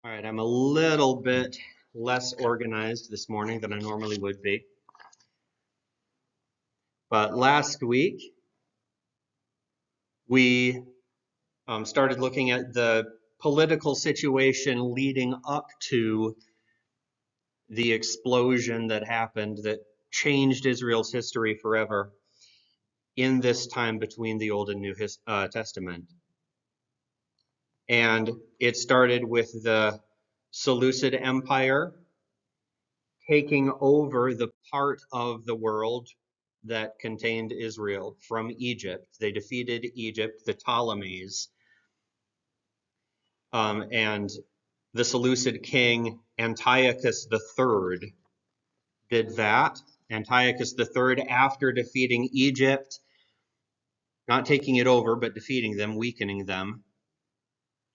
All right, I'm a little bit less organized this morning than I normally would be. But last week, we started looking at the political situation leading up to the explosion that happened that changed Israel's history forever in this time between the Old and New Testament. And it started with the Seleucid Empire taking over the part of the world that contained Israel from Egypt. They defeated Egypt, the Ptolemies, and the Seleucid king Antiochus III did that. Antiochus III, after defeating Egypt, not taking it over, but defeating them, weakening them,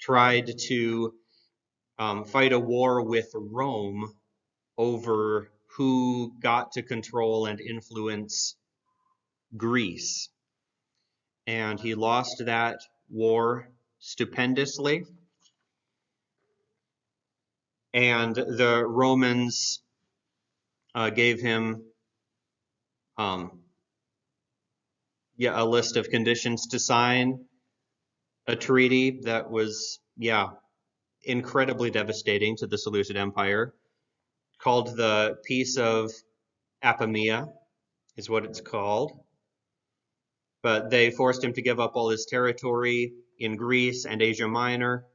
tried to fight a war with Rome over who got to control and influence Greece. And he lost that war stupendously. And the Romans gave him a list of conditions to sign, a treaty that was, incredibly devastating to the Seleucid Empire, called the Peace of Apamea, is what it's called. But they forced him to give up all his territory in Greece and Asia Minor,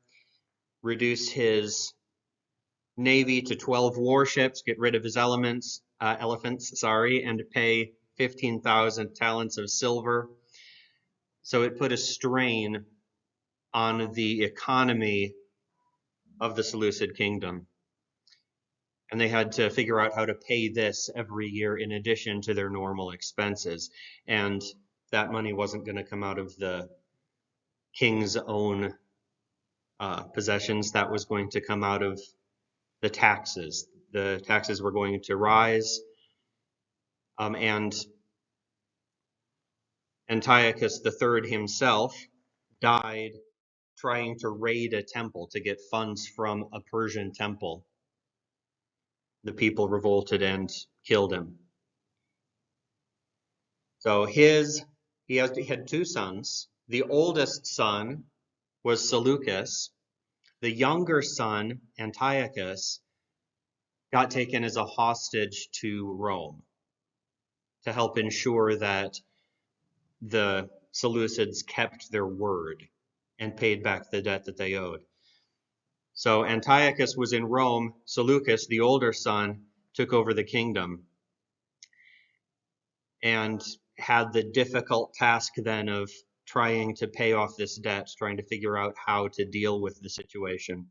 reduce his navy to 12 warships, get rid of his elephants, and pay 15,000 talents of silver. So it put a strain on the economy of the Seleucid kingdom. And they had to figure out how to pay this every year in addition to their normal expenses. And that money wasn't going to come out of the king's own possessions. That was going to come out of the taxes. The taxes were going to rise. And Antiochus III himself died trying to raid a temple to get funds from a Persian temple. The people revolted and killed him. So he had two sons. The oldest son was Seleucus. The younger son, Antiochus, got taken as a hostage to Rome to help ensure that the Seleucids kept their word and paid back the debt that they owed. So Antiochus was in Rome. Seleucus, the older son, took over the kingdom and had the difficult task then of trying to pay off this debt, trying to figure out how to deal with the situation.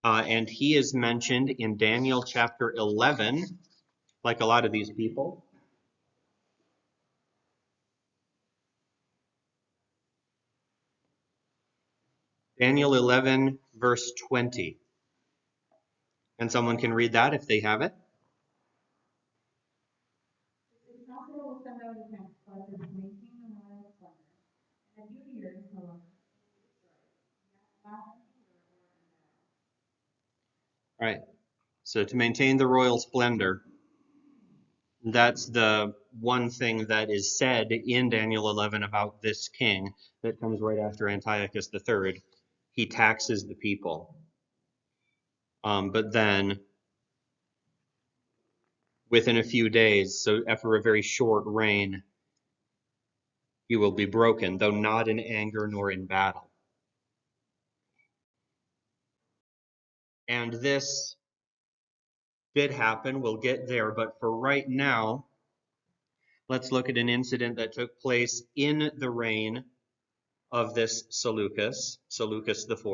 And he is mentioned in Daniel chapter 11, like a lot of these people. Daniel 11, verse 20. And someone can read that if they have it. Right. So to maintain the royal splendor, that's the one thing that is said in Daniel 11 about this king that comes right after Antiochus III. He taxes the people. But then within a few days, so after a very short reign, he will be broken, though not in anger nor in battle. And this did happen. We'll get there. But for right now, let's look at an incident that took place in the reign of this Seleucus IV.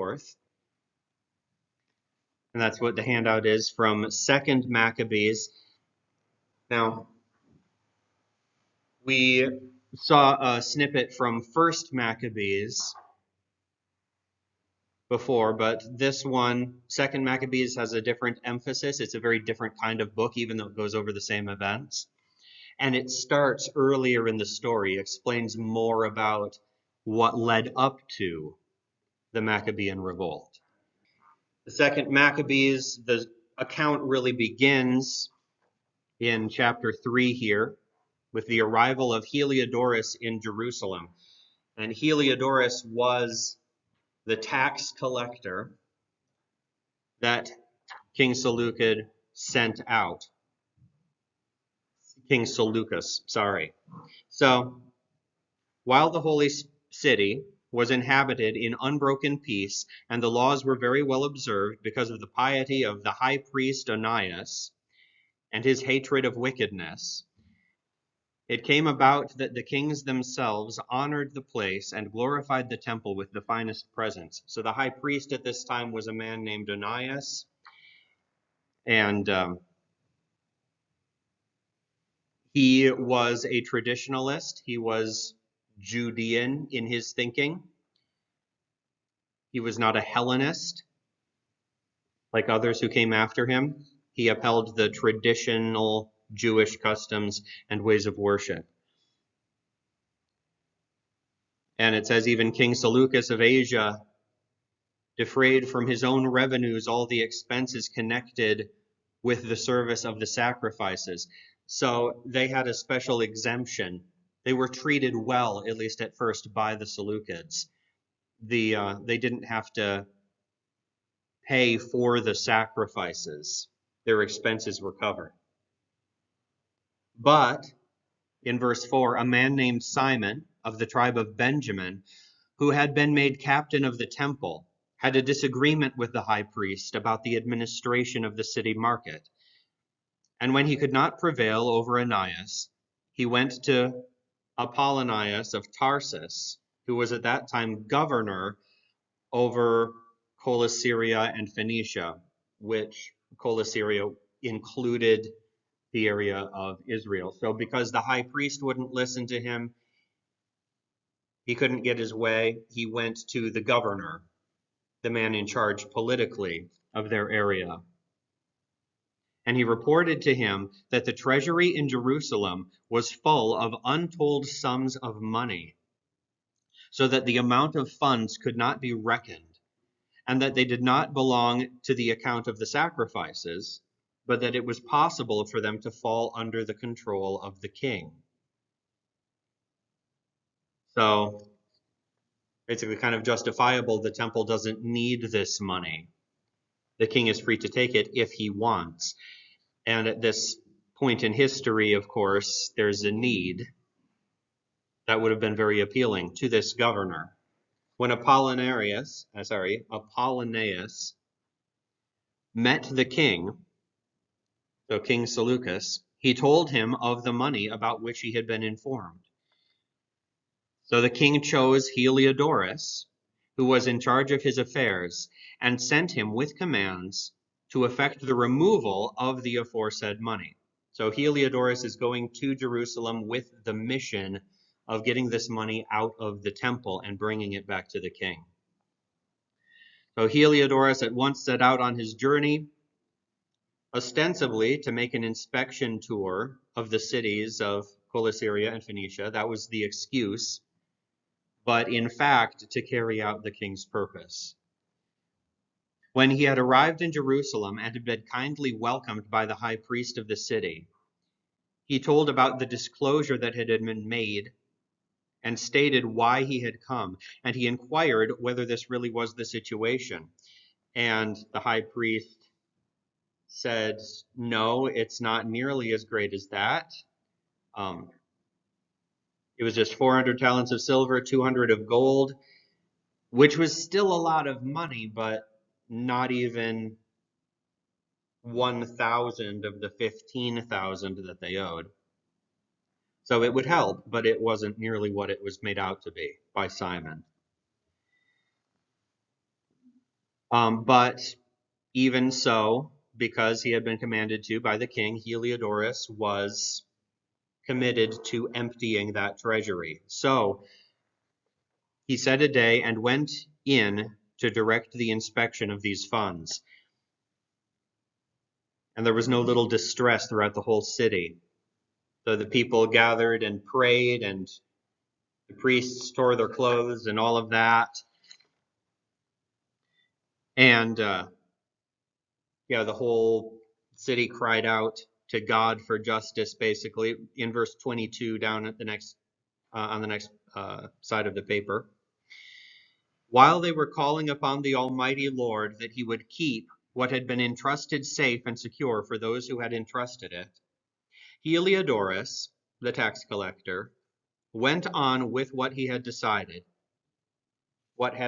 And that's what the handout is from 2nd Maccabees. Now, we saw a snippet from 1st Maccabees before, but this one, 2nd Maccabees, has a different emphasis. It's a very different kind of book, even though it goes over the same events. And it starts earlier in the story, explains more about what led up to the Maccabean revolt. The second Maccabees, the account really begins in chapter 3 here with the arrival of Heliodorus in Jerusalem. And Heliodorus was the tax collector that King Seleucid sent out. King Seleucus, sorry. So, while the holy city was inhabited in unbroken peace, and the laws were very well observed because of the piety of the high priest Onias and his hatred of wickedness, it came about that the kings themselves honored the place and glorified the temple with the finest presents. So the high priest at this time was a man named Onias, and he was a traditionalist. He was Judean in his thinking. He was not a Hellenist like others who came after him. He upheld the traditional Jewish customs and ways of worship. And it says even King Seleucus of Asia defrayed from his own revenues all the expenses connected with the service of the sacrifices. So they had a special exemption. They were treated well, at least at first, by the Seleucids. They didn't have to pay for the sacrifices. Their expenses were covered. But in verse 4, a man named Simon of the tribe of Benjamin, who had been made captain of the temple, had a disagreement with the high priest about the administration of the city market. And when he could not prevail over Onias, he went to Apollonius of Tarsus, who was at that time governor over Coelesyria and Phoenicia, which Coelesyria included the area of Israel. So because the high priest wouldn't listen to him, he couldn't get his way, he went to the governor, the man in charge politically of their area. And he reported to him that the treasury in Jerusalem was full of untold sums of money, so that the amount of funds could not be reckoned, and that they did not belong to the account of the sacrifices, but that it was possible for them to fall under the control of the king. So, basically kind of justifiable, the temple doesn't need this money. The king is free to take it if he wants. And at this point in history, of course, there's a need that would have been very appealing to this governor. When Apollonius met the king, so King Seleucus, he told him of the money about which he had been informed. So the king chose Heliodorus, who was in charge of his affairs, and sent him with commands to effect the removal of the aforesaid money. So Heliodorus is going to Jerusalem with the mission of getting this money out of the temple and bringing it back to the king. So Heliodorus at once set out on his journey, ostensibly to make an inspection tour of the cities of Coelesyria and Phoenicia. That was the excuse, but in fact to carry out the king's purpose. When he had arrived in Jerusalem and had been kindly welcomed by the high priest of the city, he told about the disclosure that had been made and stated why he had come, and he inquired whether this really was the situation. And the high priest said, no, it's not nearly as great as that. It was just 400 talents of silver, 200 of gold, which was still a lot of money, but not even 1,000 of the 15,000 that they owed. So it would help, but it wasn't nearly what it was made out to be by Simon. But even so, because he had been commanded to by the king, Heliodorus was committed to emptying that treasury. So he set a day and went in to direct the inspection of these funds. And there was no little distress throughout the whole city. So the people gathered and prayed, and the priests tore their clothes and all of that. And yeah, the whole city cried out to God for justice, basically, in verse 22 down at the next on the next side of the paper. While they were calling upon the Almighty Lord that he would keep what had been entrusted safe and secure for those who had entrusted it, Heliodorus, the tax collector, went on with what had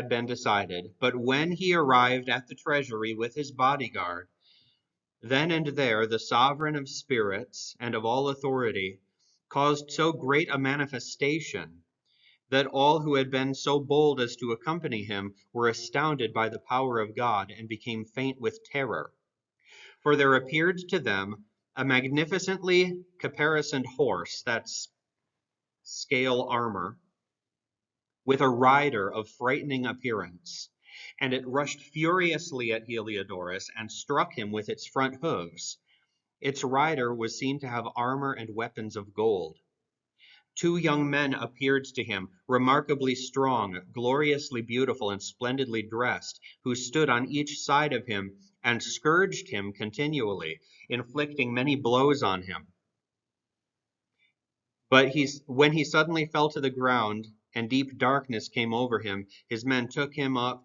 been decided. But when he arrived at the treasury with his bodyguard, then and there the sovereign of spirits and of all authority caused so great a manifestation that all who had been so bold as to accompany him were astounded by the power of God and became faint with terror. For there appeared to them a magnificently caparisoned horse, that's scale armor, with a rider of frightening appearance, and it rushed furiously at Heliodorus and struck him with its front hoofs. Its rider was seen to have armor and weapons of gold. Two young men appeared to him, remarkably strong, gloriously beautiful, and splendidly dressed, who stood on each side of him and scourged him continually, inflicting many blows on him. But when he suddenly fell to the ground and deep darkness came over him, his men took him up,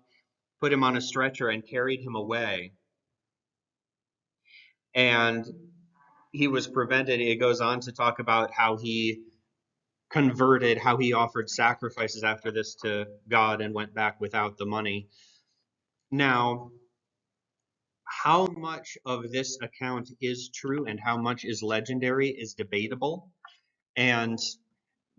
put him on a stretcher, and carried him away. And he was prevented. It goes on to talk about how he converted, how he offered sacrifices after this to God and went back without the money. Now, how much of this account is true and how much is legendary is debatable. And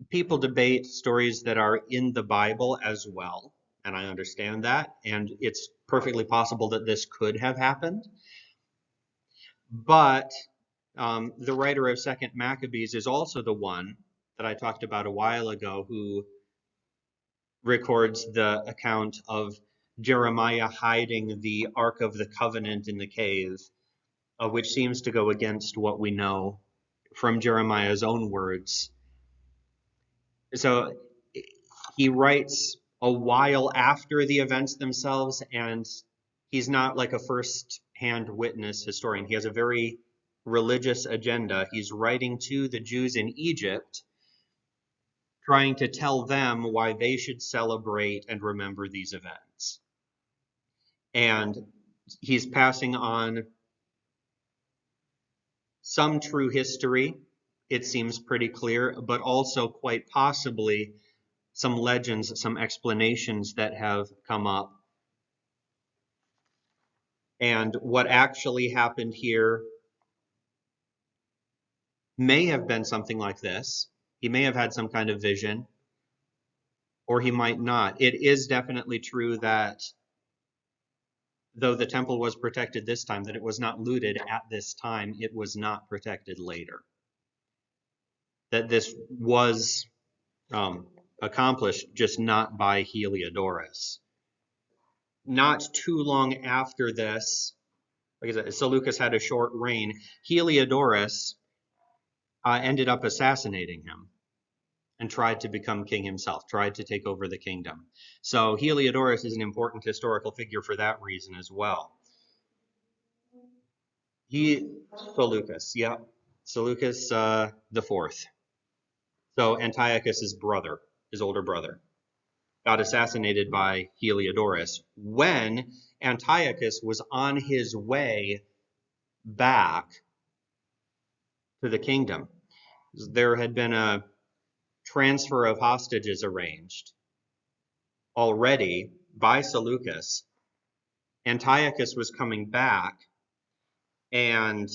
people debate stories that are in the Bible as well. And I understand that. And it's perfectly possible that this could have happened. But the writer of Second Maccabees is also the one that I talked about a while ago who records the account of Jeremiah hiding the Ark of the Covenant in the cave, which seems to go against what we know from Jeremiah's own words. So he writes a while after the events themselves, and he's not like a first-hand witness historian. He has a very religious agenda. He's writing to the Jews in Egypt, trying to tell them why they should celebrate and remember these events. And he's passing on some true history, it seems pretty clear, but also quite possibly some legends, some explanations that have come up. And what actually happened here may have been something like this. He may have had some kind of vision, or he might not. It is definitely true that though the temple was protected this time, that it was not looted at this time, it was not protected later. That this was accomplished, just not by Heliodorus. Not too long after this, like I said, Seleucus had a short reign. Heliodorus ended up assassinating him and tried to become king himself, tried to take over the kingdom. So Heliodorus is an important historical figure for that reason as well. Seleucus, yeah, Seleucus the fourth. So Antiochus's brother, his older brother, got assassinated by Heliodorus when Antiochus was on his way back to the kingdom. There had been a transfer of hostages arranged already by Seleucus. Antiochus was coming back, and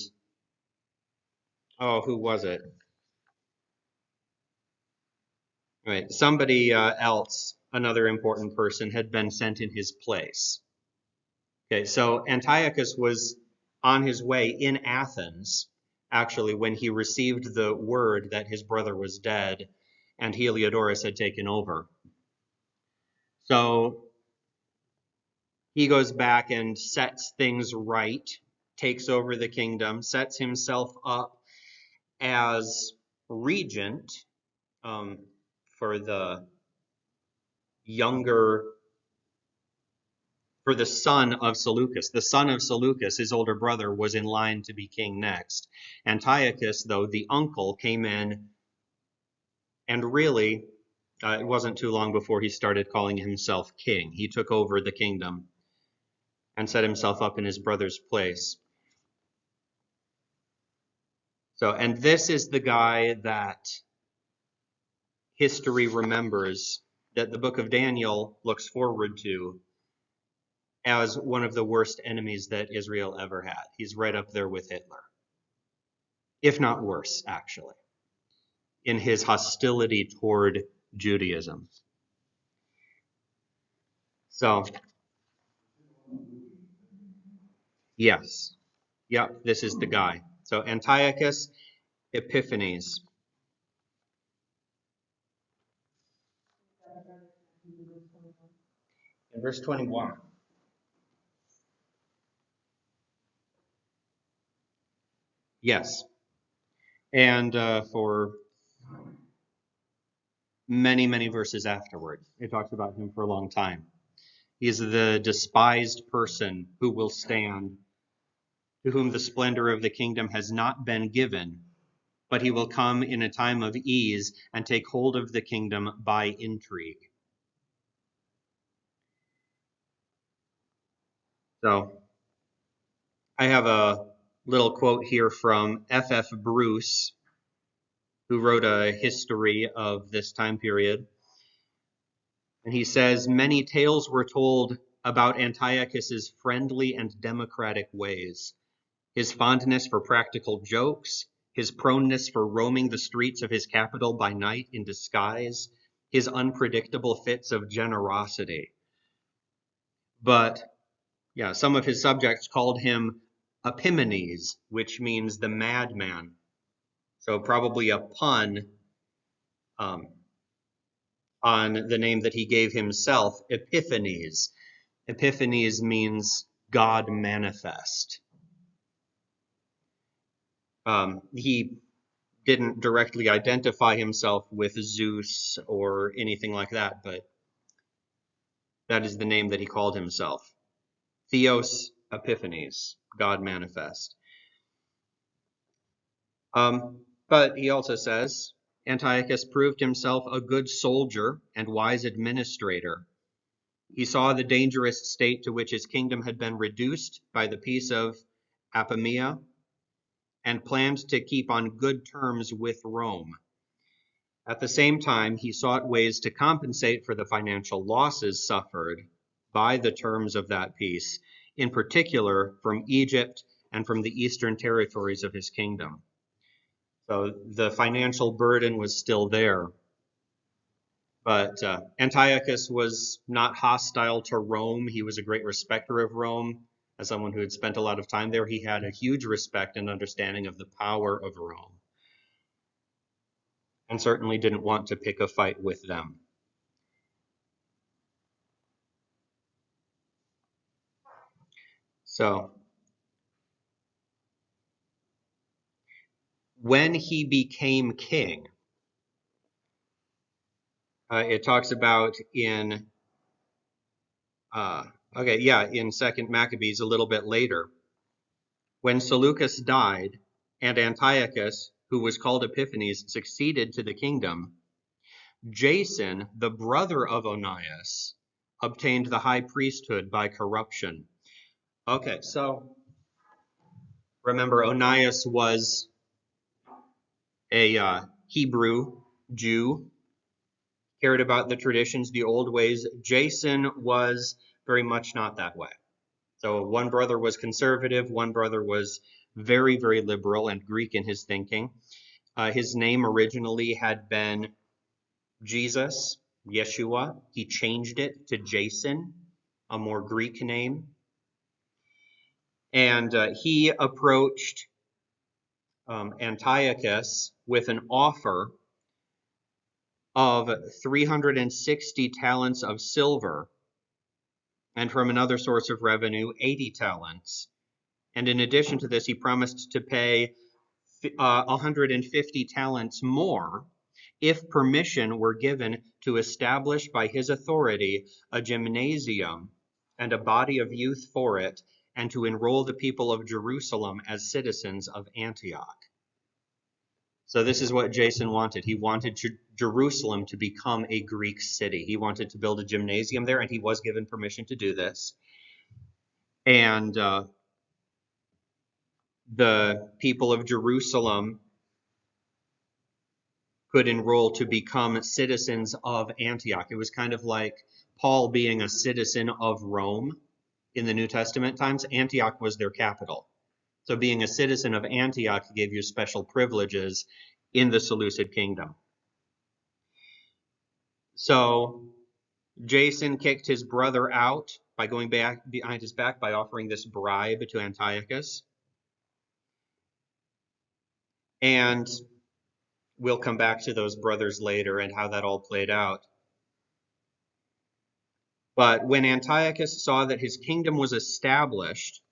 who was it? Right, somebody else, another important person, had been sent in his place. Okay, so Antiochus was on his way in Athens, actually, when he received the word that his brother was dead and Heliodorus had taken over. So he goes back and sets things right, takes over the kingdom, sets himself up as regent for the younger for the son of Seleucus. The son of Seleucus, his older brother, was in line to be king next. Antiochus, though, the uncle, came in, and really, it wasn't too long before he started calling himself king. He took over the kingdom and set himself up in his brother's place. So, and this is the guy that history remembers, that the book of Daniel looks forward to as one of the worst enemies that Israel ever had. He's right up there with Hitler, if not worse, actually, in his hostility toward Judaism. So, yes, yep, this is the guy. So Antiochus Epiphanes. In verse 21. Yes. And for many, many verses afterward, it talks about him for a long time. He is the despised person who will stand, to whom the splendor of the kingdom has not been given, but he will come in a time of ease and take hold of the kingdom by intrigue. So I have a little quote here from F.F. Bruce, who wrote a history of this time period. And he says, many tales were told about Antiochus's friendly and democratic ways, his fondness for practical jokes, his proneness for roaming the streets of his capital by night in disguise, his unpredictable fits of generosity. But yeah, some of his subjects called him Epimanes, which means the madman. So probably a pun on the name that he gave himself, Epiphanes. Epiphanes means God manifest. He didn't directly identify himself with Zeus or anything like that, but that is the name that he called himself. Theos Epiphanes, God manifest. But he also says, Antiochus proved himself a good soldier and wise administrator. He saw the dangerous state to which his kingdom had been reduced by the peace of Apamea and planned to keep on good terms with Rome. At the same time, he sought ways to compensate for the financial losses suffered by the terms of that peace, in particular from Egypt and from the eastern territories of his kingdom. So the financial burden was still there. But Antiochus was not hostile to Rome. He was a great respecter of Rome. As someone who had spent a lot of time there, he had a huge respect and understanding of the power of Rome, and certainly didn't want to pick a fight with them. So when he became king, it talks about in in 2nd Maccabees a little bit later, when Seleucus died and Antiochus, who was called Epiphanes, succeeded to the kingdom, Jason, the brother of Onias, obtained the high priesthood by corruption. Okay, so remember, Onias was a Hebrew Jew, cared about the traditions, the old ways. Jason was very much not that way. So one brother was conservative, one brother was very, very liberal and Greek in his thinking. His name originally had been Jesus, Yeshua. He changed it to Jason, a more Greek name. And he approached Antiochus with an offer of 360 talents of silver, and from another source of revenue, 80 talents. And in addition to this, he promised to pay 150 talents more if permission were given to establish by his authority a gymnasium and a body of youth for it, and to enroll the people of Jerusalem as citizens of Antioch. So this is what Jason wanted. He wanted Jerusalem to become a Greek city. He wanted to build a gymnasium there, and he was given permission to do this. And the people of Jerusalem could enroll to become citizens of Antioch. It was kind of like Paul being a citizen of Rome in the New Testament times. Antioch was their capital. So being a citizen of Antioch gave you special privileges in the Seleucid kingdom. So Jason kicked his brother out by going back behind his back by offering this bribe to Antiochus. And we'll come back to those brothers later and how that all played out. But when Antiochus saw that his kingdom was established,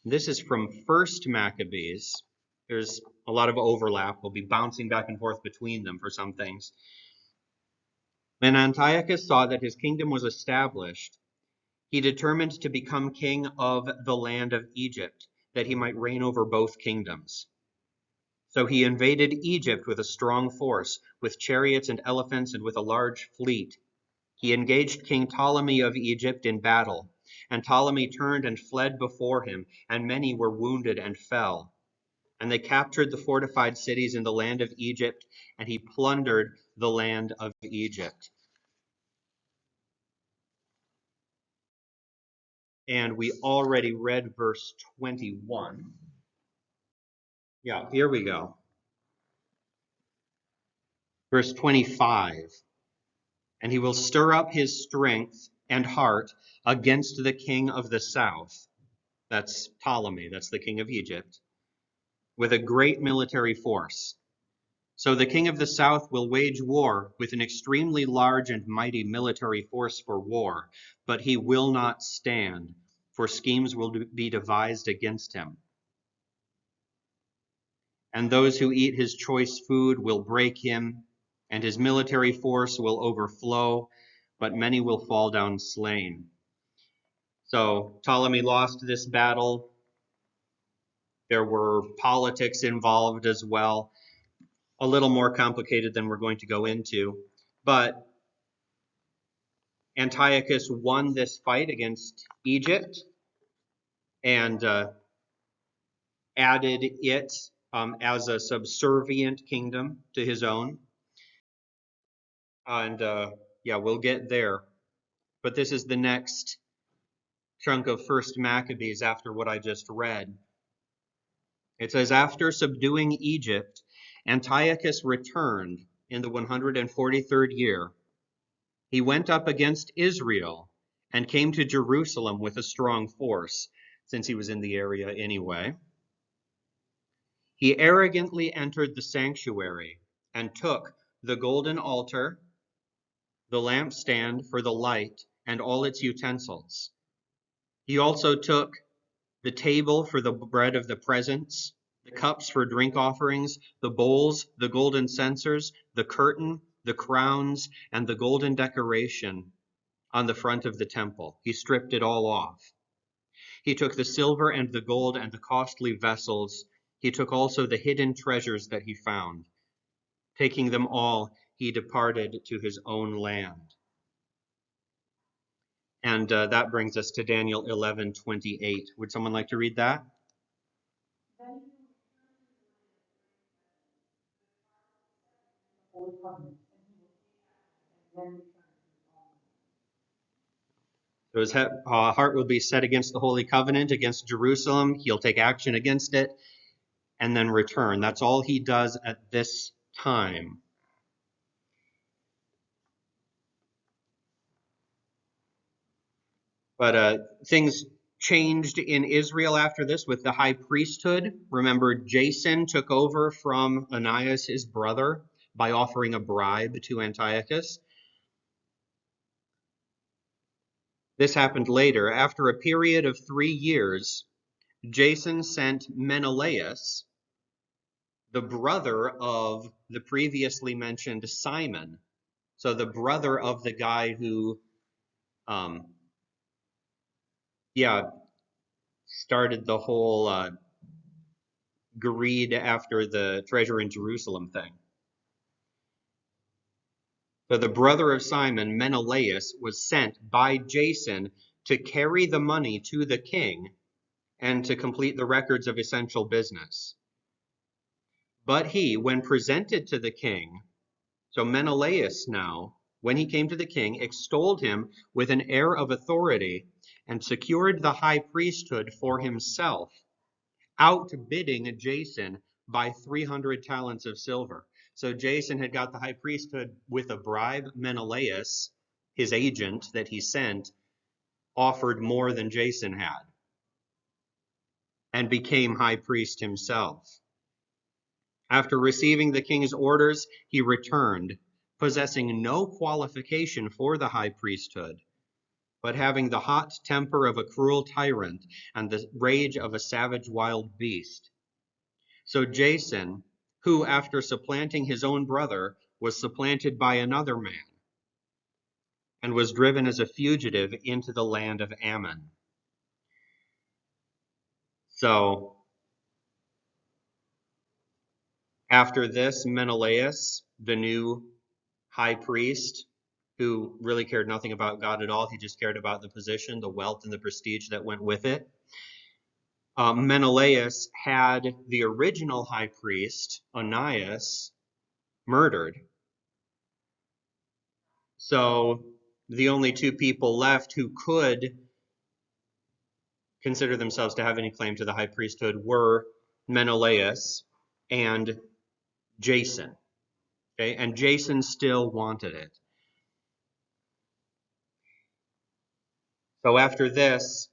this is from 1st Maccabees. There's a lot of overlap. We'll be bouncing back and forth between them for some things. When Antiochus saw that his kingdom was established, he determined to become king of the land of Egypt, that he might reign over both kingdoms. So he invaded Egypt with a strong force, with chariots and elephants and with a large fleet. He engaged King Ptolemy of Egypt in battle, and Ptolemy turned and fled before him, and many were wounded and fell. And they captured the fortified cities in the land of Egypt, and he plundered the land of Egypt. And we already read verse 21. Yeah, here we go. Verse 25. And he will stir up his strength and heart against the king of the south. That's Ptolemy, that's the king of Egypt, with a great military force. So the king of the south will wage war with an extremely large and mighty military force for war, but he will not stand, for schemes will be devised against him. And those who eat his choice food will break him, and his military force will overflow, but many will fall down slain. So Ptolemy lost this battle. There were politics involved as well, a little more complicated than we're going to go into. But Antiochus won this fight against Egypt and added it as a subservient kingdom to his own. And yeah, we'll get there. But this is the next chunk of 1st Maccabees after what I just read. It says, after subduing Egypt, Antiochus returned in the 143rd year. He went up against Israel and came to Jerusalem with a strong force, since he was in the area anyway. He arrogantly entered the sanctuary and took the golden altar, the lampstand for the light, and all its utensils. He also took the table for the bread of the presence, the cups for drink offerings, the bowls, the golden censers, the curtain, the crowns, and the golden decoration on the front of the temple. He stripped it all off. He took the silver and the gold and the costly vessels. He took also the hidden treasures that he found. Taking them all, he departed to his own land. And that brings us to Daniel 11:28. Would someone like to read that? So his heart will be set against the Holy Covenant, against Jerusalem. He'll take action against it and then return. That's all he does at this time. But things changed in Israel after this with the high priesthood. Remember, Jason took over from Onias, his brother, by offering a bribe to Antiochus. This happened later. After a period of 3 years, Jason sent Menelaus, the brother of the previously mentioned Simon. So the brother of the guy who yeah, started the whole greed after the treasure in Jerusalem thing. So the brother of Simon, Menelaus, was sent by Jason to carry the money to the king and to complete the records of essential business. But he, when presented to the king, so Menelaus now, when he came to the king, extolled him with an air of authority and secured the high priesthood for himself, outbidding Jason by 300 talents of silver. So Jason had got the high priesthood with a bribe. Menelaus, his agent that he sent, offered more than Jason had and became high priest himself. After receiving the king's orders, he returned, possessing no qualification for the high priesthood, but having the hot temper of a cruel tyrant and the rage of a savage wild beast. So Jason, who after supplanting his own brother, was supplanted by another man, and was driven as a fugitive into the land of Ammon. So after this, Menelaus, the new high priest, who really cared nothing about God at all, he just cared about the position, the wealth, and the prestige that went with it. Menelaus had the original high priest, Onias, murdered. So the only two people left who could consider themselves to have any claim to the high priesthood were Menelaus and Jason. Okay, and Jason still wanted it. So after this,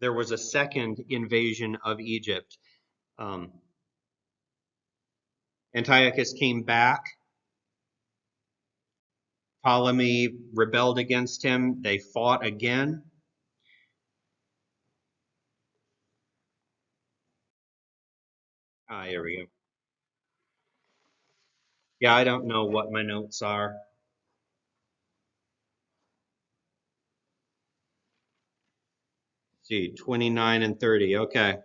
there was a second invasion of Egypt. Antiochus came back. Ptolemy rebelled against him. They fought again. Here we go. Yeah, I don't know what my notes are. Let's see, 29 and 30. Okay.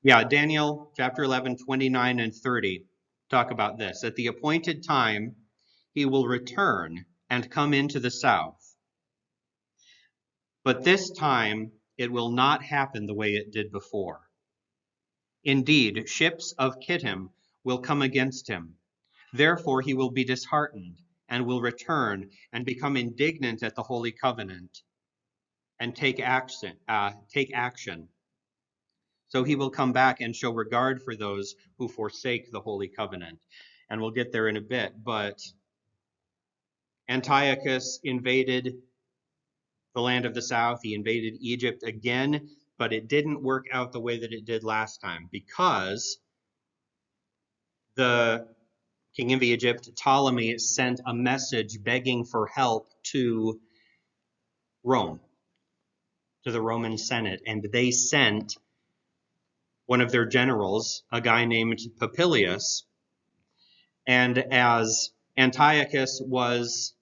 Yeah, Daniel chapter 11, 29 and 30 talk about this. At the appointed time, he will return and come into the south. But this time, it will not happen the way it did before. Indeed, ships of Kittim will come against him. Therefore, he will be disheartened and will return and become indignant at the holy covenant and take action. So he will come back and show regard for those who forsake the holy covenant. And we'll get there in a bit. But Antiochus invaded the land of the south. He invaded Egypt again, but it didn't work out the way that it did last time because the king of Egypt, Ptolemy, sent a message begging for help to Rome, to the Roman Senate, and they sent one of their generals, a guy named Popilius. And as Antiochus was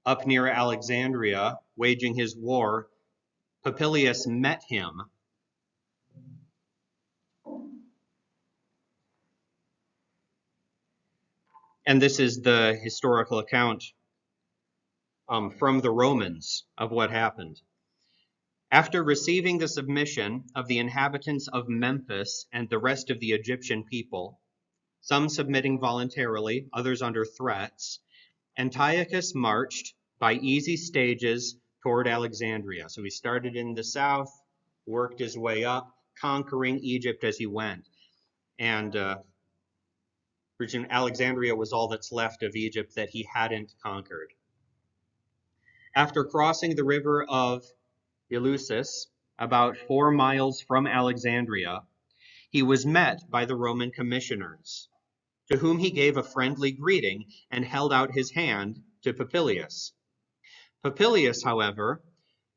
up near Alexandria waging his war, Popilius met him. And this is the historical account from the Romans of what happened. After receiving the submission of the inhabitants of Memphis and the rest of the Egyptian people, some submitting voluntarily, others under threats, Antiochus marched by easy stages toward Alexandria. So he started in the south, worked his way up, conquering Egypt as he went. And Alexandria was all that's left of Egypt that he hadn't conquered. After crossing the river of Eleusis, about 4 miles from Alexandria, he was met by the Roman commissioners, to whom he gave a friendly greeting and held out his hand to Popilius. Popilius, however,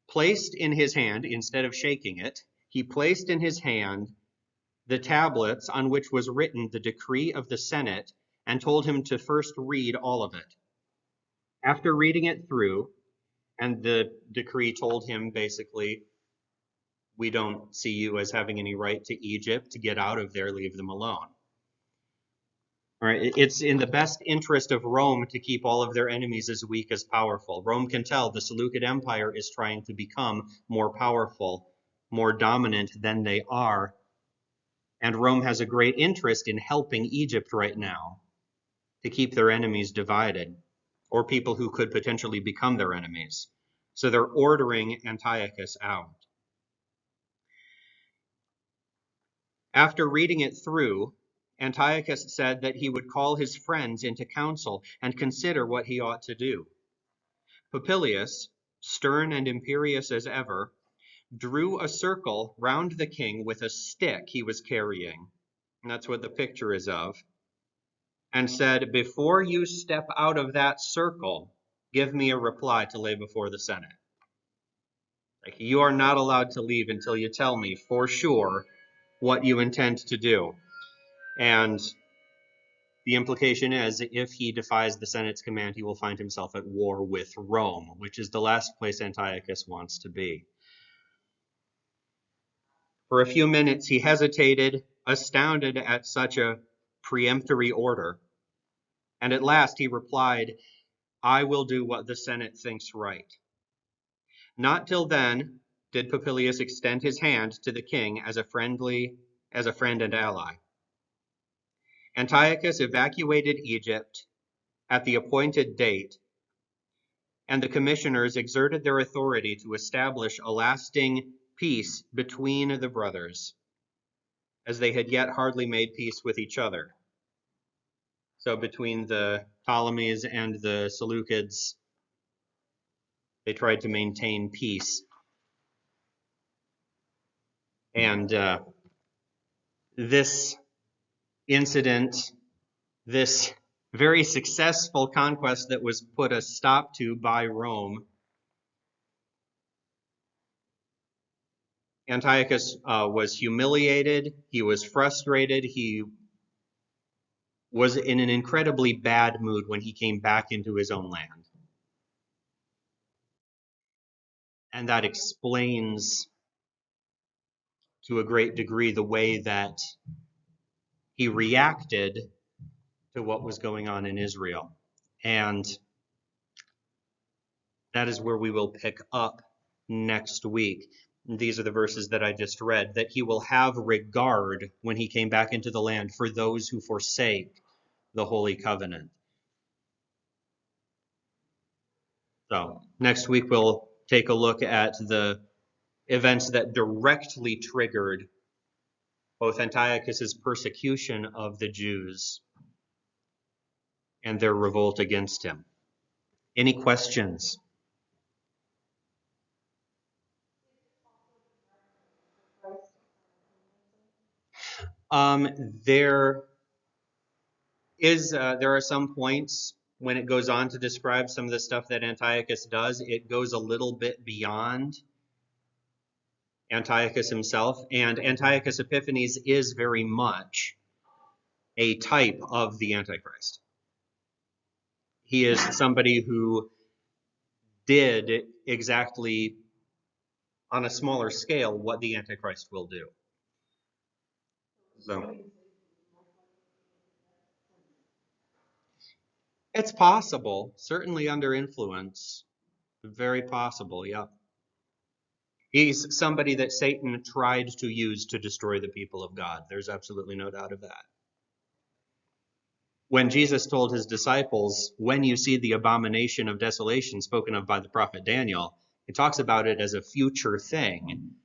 placed in his hand, instead of shaking it, he placed in his hand the tablets on which was written the decree of the Senate and told him to first read all of it. After reading it through, And the decree told him basically, we don't see you as having any right to Egypt. Get out of there, leave them alone. All right, it's in the best interest of Rome to keep all of their enemies as weak as powerful. Rome can tell the Seleucid Empire is trying to become more powerful, more dominant than they are. And Rome has a great interest in helping Egypt right now to keep their enemies divided, or people who could potentially become their enemies. So they're ordering Antiochus out. After reading it through, Antiochus said that he would call his friends into council and consider what he ought to do. Popilius, stern and imperious as ever, drew a circle round the king with a stick he was carrying, and that's what the picture is of, and said, "Before you step out of that circle, give me a reply to lay before the Senate." Like, you are not allowed to leave until you tell me for sure what you intend to do. And the implication is, if he defies the Senate's command, he will find himself at war with Rome, which is the last place Antiochus wants to be. For a few minutes, he hesitated, astounded at such a peremptory order. And at last he replied, "I will do what the Senate thinks right." Not till then did Popilius extend his hand to the king as a friend and ally. Antiochus evacuated Egypt at the appointed date, and the commissioners exerted their authority to establish a lasting peace between the brothers, as they had yet hardly made peace with each other. So between the Ptolemies and the Seleucids, they tried to maintain peace. And this incident, this very successful conquest that was put a stop to by Rome, Antiochus was humiliated, he was frustrated, he was in an incredibly bad mood when he came back into his own land. And that explains to a great degree the way that he reacted to what was going on in Israel. And that is where we will pick up next week. These are the verses that I just read, that he will have regard when he came back into the land for those who forsake the Holy Covenant. So next week we'll take a look at the events that directly triggered both Antiochus's persecution of the Jews and their revolt against him. Any questions? There are some points when it goes on to describe some of the stuff that Antiochus does. It goes a little bit beyond Antiochus himself, and Antiochus Epiphanes is very much a type of the Antichrist. He is somebody who did exactly on a smaller scale what the Antichrist will do. So it's possible, certainly under influence, very possible, yeah. He's somebody that Satan tried to use to destroy the people of God. There's absolutely no doubt of that. When Jesus told his disciples, when you see the abomination of desolation spoken of by the prophet Daniel, he talks about it as a future thing.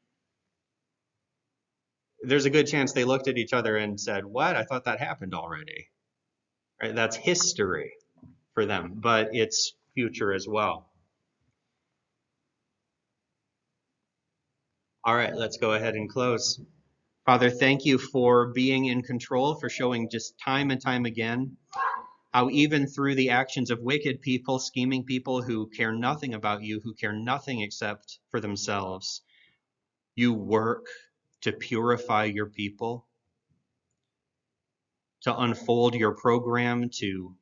There's a good chance they looked at each other and said, "What? I thought that happened already." Right? That's history for them, but it's future as well. All right, let's go ahead and close. Father, thank you for being in control, for showing just time and time again how even through the actions of wicked people, scheming people who care nothing about you, who care nothing except for themselves, you work to purify your people, to unfold your program, to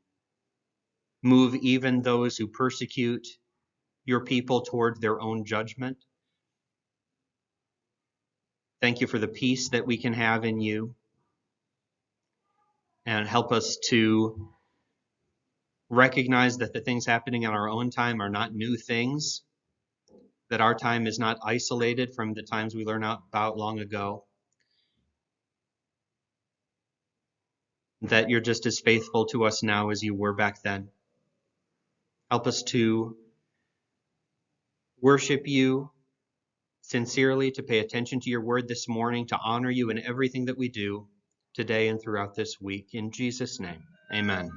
move even those who persecute your people toward their own judgment. Thank you for the peace that we can have in you. And help us to recognize that the things happening in our own time are not new things, that our time is not isolated from the times we learned about long ago, that you're just as faithful to us now as you were back then. Help us to worship you sincerely, to pay attention to your word this morning, to honor you in everything that we do today and throughout this week. In Jesus' name, amen.